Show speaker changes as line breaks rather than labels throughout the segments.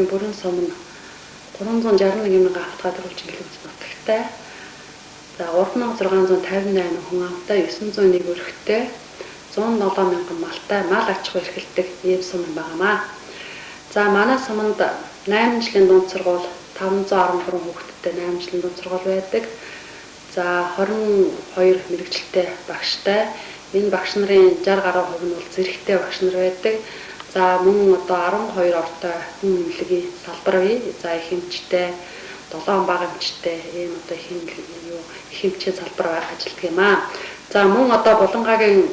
бүрэн сум нь 361,000 автогад төрүүлж гэлж нутагтай. За 3658 хүн амтай 901 өрхтэй 107,000 малтай мал аж ахуй эрхэлдэг ийм сум байгаамаа. За манай суманд 8 жилийн дунд сургууль 513 хүүхэдтэй 8 жилийн дунд сургууль байдаг. За 22 мэрэгчлээ багштай. Энэ багш нарын 60 гаруй хувь нь бол зэрэгтэй багш нар байдаг. За мөн одоо 12 ортой хүн эмнэлгийн салбар бий. За их эмчтэй, 7 бага эмчтэй ийм одоо их эмчийн салбар ажилладаг юм аа. За мөн одоо Булангагийн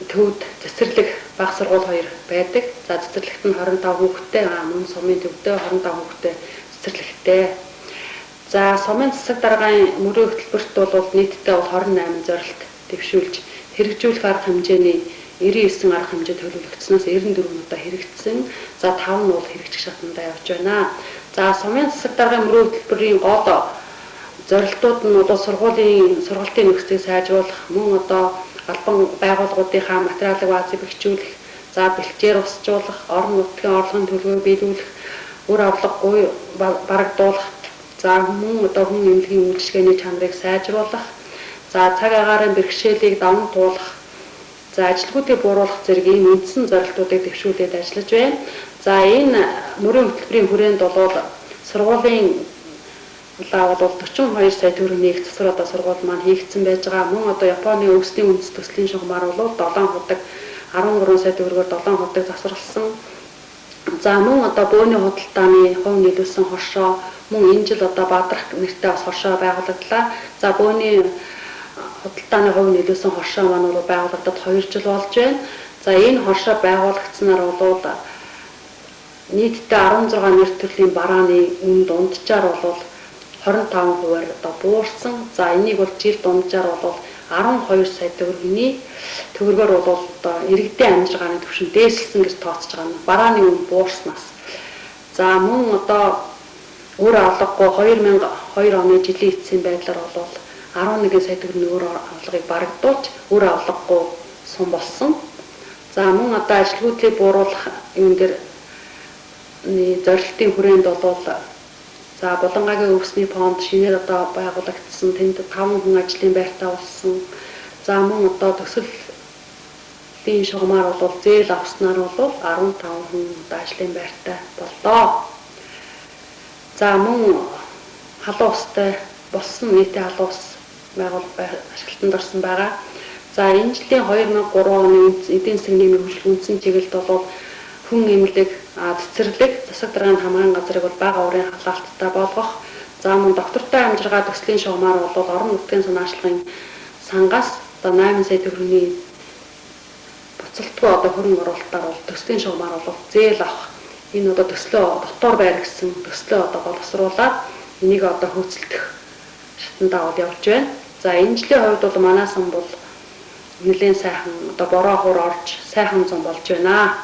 төвд цэцэрлэг бага сургууль 2 байдаг. За цэцэрлэгт нь 25 хүүхэдтэй, мөн сумын төвдөө 25 хүүхэдтэй цэцэрлэгтэй. За сумын засаг даргын мөрөө хөтөлбөрт бол нийтдээ 28 зорилт дэвшүүлж хэрэгжүүлэх арга хэмжээний 99 арга хэмжээ төлөвлөгдсөнөөс 94 удаа хэрэгжсэн. За 5 нь бол хэрэгжих шатндаа явж байна. За сумын засаг даргын мөрөө хөтөлбөрийн гол зорилтууд нь одоо сургалтын нөхцөлийг сайжруулах, мөн одоо албан байгууллагуудынхаа материалыг баазыг бэхжүүлэх, за бэлчээр усжуулах, орон нутгийн орлогын төлөвөө биелүүлэх, үр авлаггүй барагдуулах, за мөн одоо хүн эмнэлгийн үйлчилгээний чанарыг сайжруулах, за цаг агаарын бэрхшээлийг даван туулах, за ажилгүйдийг бууруулах зэрэг ийм үндсэн зорилтуудыг дэвшүүлээд ажиллаж байна. За энэ мөрийн хөтөлбөрийн хүрээнд бол сургуулийн бол 42 сая төгрөгийн засвар одоо сургууль маань хийгдсэн байж байгаа. Мөн одоо Японы өвсний үндэс төслийн шугамар бол 7 худаг 13 сая төгрөгөөр 7 худаг засварлсан. За мөн одоо бөөний худалдааны хувь нийлүүлсэн хоршоо, мөн энэ жил одоо Бадрах нэртэй бас хоршоо байгуулагдлаа. За бөөний худалдааны хувь нийлүүлсэн хоршоо маань бол байгуулагдаад 2 жил болж байна. За энэ хоршоо байгуулагдсанаар бол нийтдээ 16 нэр төрлийн барааны үн дунджаар бол 25%-аар одоо буурсан. За энийг бол жил дунджаар бол 12 сая төгрөгөөр бол одоо иргэдийн амжиргааны түвшин дээшлсэн гэж тооцож байгаа нь барааны үн буурснаас. За мөн одоо үр авлаггүй 2002 оны жилийн эцсийн байдлаар бол 11 сая төгрөгийн үр авлагыг барагдуулж үр авлаггүй сум болсон. За мөн одоо ажилгүйдлийг бууруулах юм дээр зорилтын хүрээнд бол за Булангагийн өвсний фонд шинээр одоо байгуулагдсан, тэнд 5 хүн ажлын байртаа болсон. За мөн одоо төсөлийн шугамар бол зээл авснаар бол 15 хүн ажлын байртаа боллоо. За мөн халуун устай болсон нийтийн халуун ус ашиглалтанд орсон байгаа. За энэ жилийн 2003 оны эдийн засгийн нийгмийн хөгжил үндсэн чиглэлд бол хүн эмнэлэг, цэцэрлэг, засаг даргын хамгаалын газрыг бол бага уурын халаалттай болгох. За мөн доктортой амжиргаа төслийн шугамар бол орон нутгийн санаачлагын сангаас одоо 8 сая төгрөгийн буцалтгүй одоо хөрөнгө оруулалтаар бол төслийн шугамар бол зээл авах. Энэ одоо төслөө дотор байр гэсэн төслөө одоо боловсруулаад энийг одоо хөөцөлдөх шатндаа бол явж байна. За энэ жилийн хувьд бол манай сан бол нэлээд сайхан одоо бороо хуур орж сайхан зам болж байна.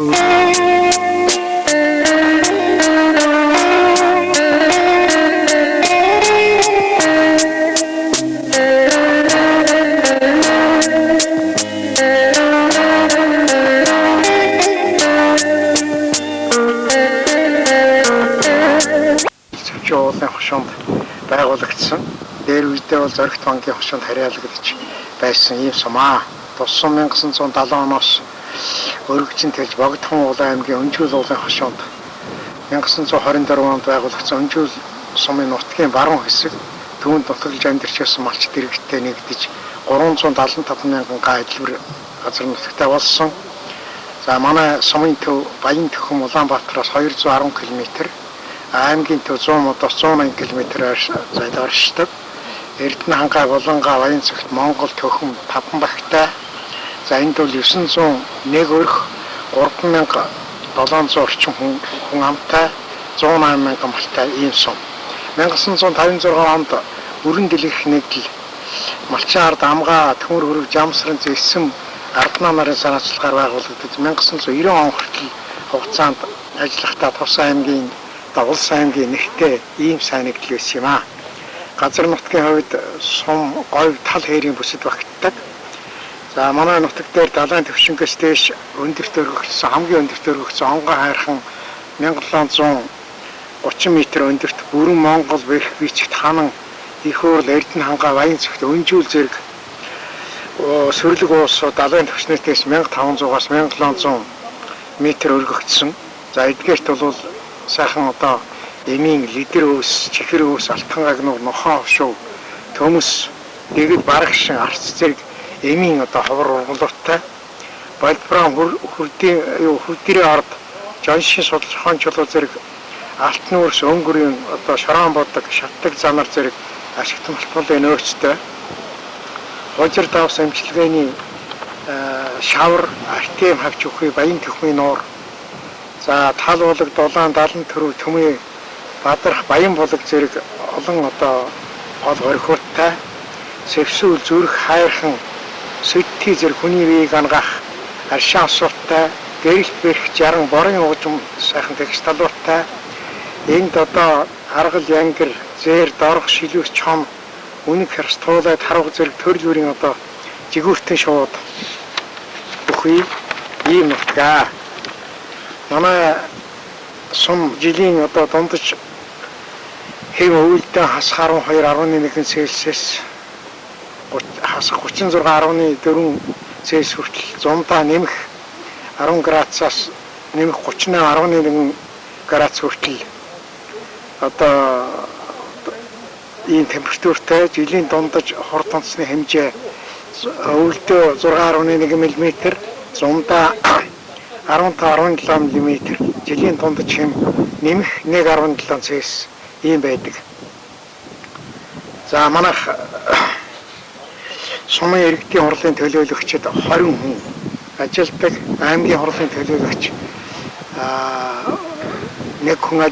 Уулын хошуунд байгуулагдсан. Дээр үедээ бол Зоригт банкны хошуунд харьяалагдаж байсан ийм сумаа. Туссан 1970 оноос өргөжин тэлж Богдхон улаан аймгийн Өнжүүл уулын хошуунд 1924 онд байгуулагдсан Өнжүүл сумын нутгийн баруун хэсэг түүнд нутаглаж амьдарч байсан малч дэрэгтэй нэгдэж 375 мянган га эдлвэр газар нутагтай болсон. За манай сумын төв Баян Төхөм Улаанбаатараас 210 км, аймгийн төв 100 модоос 180 км-ээр зайд оршдог. Эрдэнэ хангай Булангаа Баян цогт Монгол Төхөм Таван багтай. За энд бол 901 өрх 3700 орчим хүн амтай 108 мянган малтай ийм сум. 1956 онд өрн дэлгэх нэгдэл малчин ард амгаа төмөр хөрөг жамсран зэсэм арднаа нарын санаачлагаар байгуулагдаж 1990 он хүртэл хугацаанд ажиллахдаа Тус аймгийн Улс аймгийн нэртэй ийм сайн нэгдэл байсан юм аа. Газар нутгийн хувьд сум говь тал хээрийн бүсэд багтдаг. За манай нутаг дээр далайн төвшингөөс дээш өндөрт өргөгдсөн хамгийн өндөрт өргөгдсөн онгой хайрхан 1730 м өндөрт бүрэн Монгол бэрх бичигт ханан их хуурл Эрдэнэ хангай Баян цогт Өнжүүл зэрэг сөрөлг уусууд далайн төвшнөөс 1500-аас 1700 м өргөгдсөн. За эдгээрт бол сайхан одоо эмийн лидер өөс, чихэр өөс, алтан гагнуур, нохоо хошуу, төмөс, дэгд барагшин, арц зэрэг эмийн одоо ховор ургуулгатай Балбран хүрдийн ард Жоншин судалгаан чулуу зэрэг алтан өрс өнгөрийн одоо шороон бодог шатдаг замар зэрэг ашигт малбуулын нөөцтэй хожир давс амжилгээний шавар артем хавч өгөхий Баян Төхмийн нуур. За тал булаг дулаан далан төрөв төмөө бадарх Баян булаг зэрэг олон одоо гол орхиуттай сэвсүүл зүрх хайрхан сэтти зэрэг хүний вийг ангаах аршаа асуулттай гэрэлт бэрх 60 борын уужим сайхан тэгш талууртай энд одоо аргал янгэр зээр дорох шилүүс чом үнэг хэрс туулайд харав зэрэг төрөл бүрийн одоо жигүүртэн шууд бүхий ийм нутгаа. Манай сум жилийн одоо дундаж хэв өвөлдөө хас 12.1 Цельсиус хасах 36.4 Цельсиус хүртэл зундаа нэмэх 10 градусаас нэмэх 38.1 градус хүртэл одоо ийм температуртай жилийн дундаж хор тонцны хэмжээ өвөлдөө 6.1 мм, зундаа 15-17 мм, жилийн дундаж хэм нэмэх 1.7 Цельсиус ийм байдаг. За манайх сумын иргэдийн хурлын төлөөлөгчид 20 хүн ажилладаг. Аймгийн хурлын төлөөлөгч нэг хүн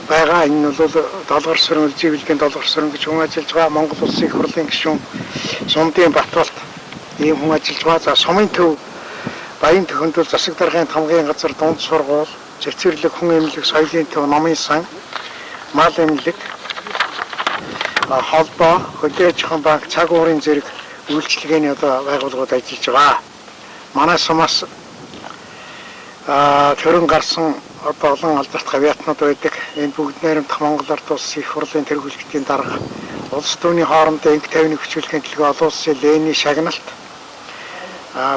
байгаа. Энэ бол долгор сүрэн үлживэлгийн долгор сүрэн гэж хүн ажиллаж байгаа. Монгол улсын их хурлын гишүүн Сумдын Батболт ийм хүн ажиллаж байгаа. За сумын төв Баян Төхөнд бол засаг даргын тамгын газар, дунд сургууль, цэцэрлэг, хүн эмнэлэг, соёлын төв, номын сан, мал эмнэлэг, холбоо, хөдөө аж ахуйн банк, цаг уурын зэрэг үйлчилгээний одоо байгууллагууд ажиллаж байгаа. Манай сумаас төрөн гарсан одоо олон алдарт гавьяатнууд байдаг. Энэ бүгд найрамдах Монгол Ард улсын их хурлын тэргүүлэгтийн дарга улс төвний хоорондоо энх тайвныг хүчүүлэхийн төлөө олон улсын Ленин шагналт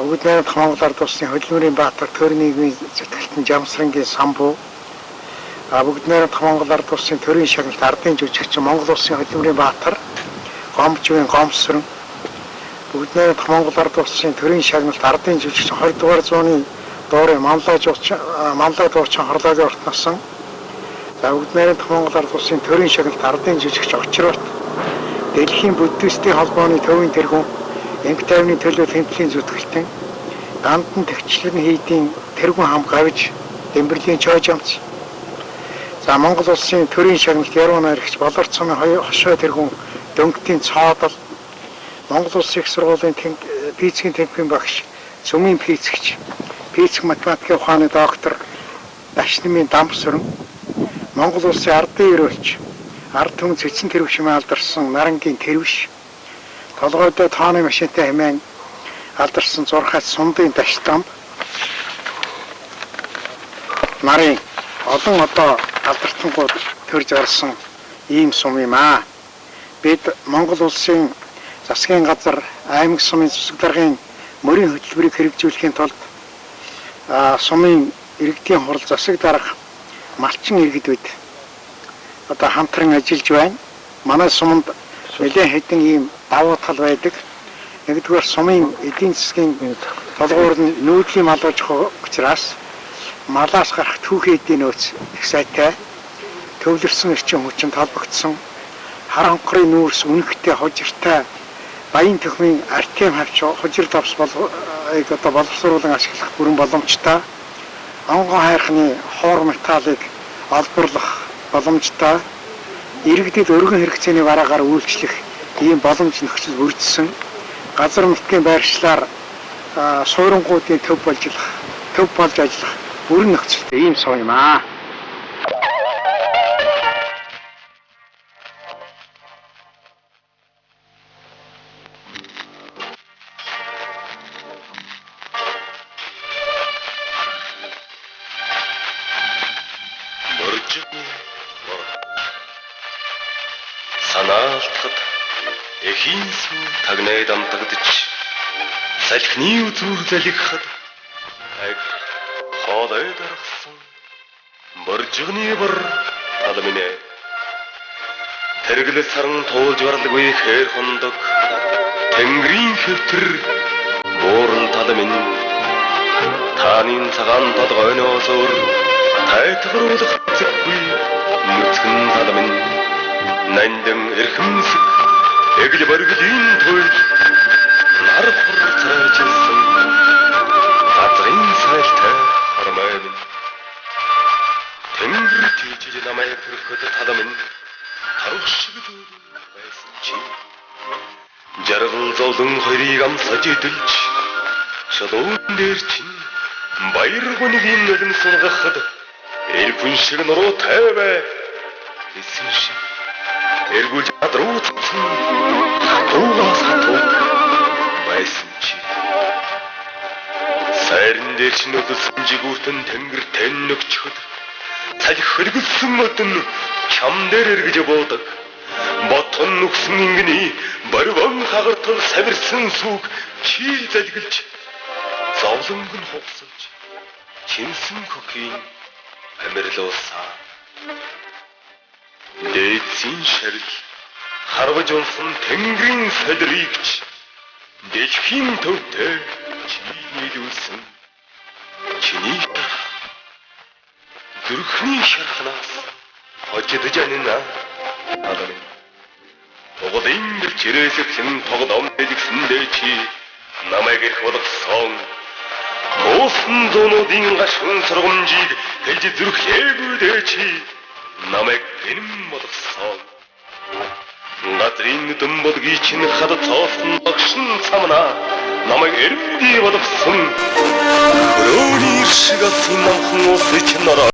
бүгд найрамдах Монгол Ард улсын Хөдөлмөрийн Баатар төр нийгмийн зүтгэлтэн Жамсрангийн самбуу бүгд найрамдах Монгол Ард улсын төрийн шагналт ардын жүжигчин Монгол улсын Хөдөлмөрийн Баатар Гомжгийн Гомсрон бүгд найрамдах Монгол Ард улсын төрийн шагналт ардын жүжигчин 20 дугаар зууны доорын манлай дуучин хорлоогийн урт насан бүгд найрамдах Монгол Ард улсын төрийн шагналт ардын жүжигч Очрот Дэлхийн буддистийн холбооны төвийн тэргүүн энх тайвны төлөө тэмцлийн зүтгэлтэн гандан төвчлэн хийдийн тэргүүн хам гавж Дэмбэрлийн чойжамц. За Монгол улсын төрийн шагналт яруу найрагч Болорт сумын хошоо тэргүүн дөнгөтийн цоодол Монгол улсын их сургуулийн физикийн тэмхгийн багш Цөмийн физикч физик математикийн ухааны доктор Дашнымын Дамсүрэн Монгол улсын ардын өрөөлч ард түмэн цэцэн тэрвшмээ алдарсан Нарангийн тэрвш толгойдоо тооны машинтай хэмээн алдарсан зурхаас сундын Дашдам нарын олон одоо алдартангууд төрж гарсан ийм сум юм аа. Бид Монгол улсын засгийн газар аймаг сумын засаг даргын мөрийн хөтөлбөрийг хэрэгжүүлэхийн тулд сумын иргэдийн хурал засаг дарга малчин иргэдүүд одоо хамтран ажиллаж байна. Манай суманд нэлээд хэдэн ийм давуу тал байдаг. Нэгдүгээр сумын эдийн засгийн толгуур нь нүүдлийн мал аж ахуй учраас малаас гарах түүхий эдийн нөөц их сайтай, төвлөрсөн эрчим хүчинд холбогдсон, хар хонхрын нүүрс үнэхтэй хожиртай баян төхмийн артем хавч хожир давс одоо боловсруулан ашиглах бүрэн боломжтой, онгон хайрхны хоор металлыг олборлох боломжтой, иргэдэд өргөн хэрэгцээний бараагаар үйлчлэх ийм боломж нөхцөл бүрдсэн, газар нутгийн байршлаар суурингуудын төв болж ажиллах бүрэн нөхцөлтэй ийм сум юм аа.
Санаалтахад эхийн сүү тагнаа дамтагдаж салхины үзүүрлэлэхад аг хоолой даргасан боржигны бор талминэ тэргэлээ саран туулж барлагүй хээр хондог тэнгэрийн хэвтэр бууран талмин таанын цагаан толгойноосоор тайтгаруулах зэггүй нүцгэн талмин нандин эрхэмсэг эгэл барглийн туйл нар хурцраажсэн газрын сайлтай хармайвэн тэнгэр тийжил намайг төрөхөд таламын тарвшиг байсан чи жаргал зовлон хоёрыг амсаж идэлж шалуун дээр чин баяр гүнгийн нөлн сургахад эл хүн шиг нуруу тайвэ эсэн шиг эргүүлж адрууцсан хатуугаас хатуу байсан чи сайран дээр ч нөлөсөн жигүүртэн тэнгэр тэннөгчхөд цалих хөлгөлсөн мөдөн чам дээр эргэж буудаг ботон нүгсэн ингэний барван хагартал савирсан сүг чийл залгилж зовлонг нь хувсалж чинсэн көхийн амирлуусаа дээдсийн шарил харваж унсан тэнгэрийн солиригч дэлхийн төвтэй чийлүүлсэн чиний зүрхний шархнаас хожидж анина алын тоглын чирээсэхэн тоглоом дэлгсэндээ чи намайг их болгосон буусан зуунуудын гашуун сургамжийг хэлж зүрхлээгүүдээ чи намайг гинэм болгосон газрын дөмбөлгийн чин хад цоосон багшин цамна намайг эрэмдий болгосон хөрөөний шиг алсын намхан усыг нараа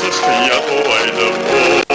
я пойду.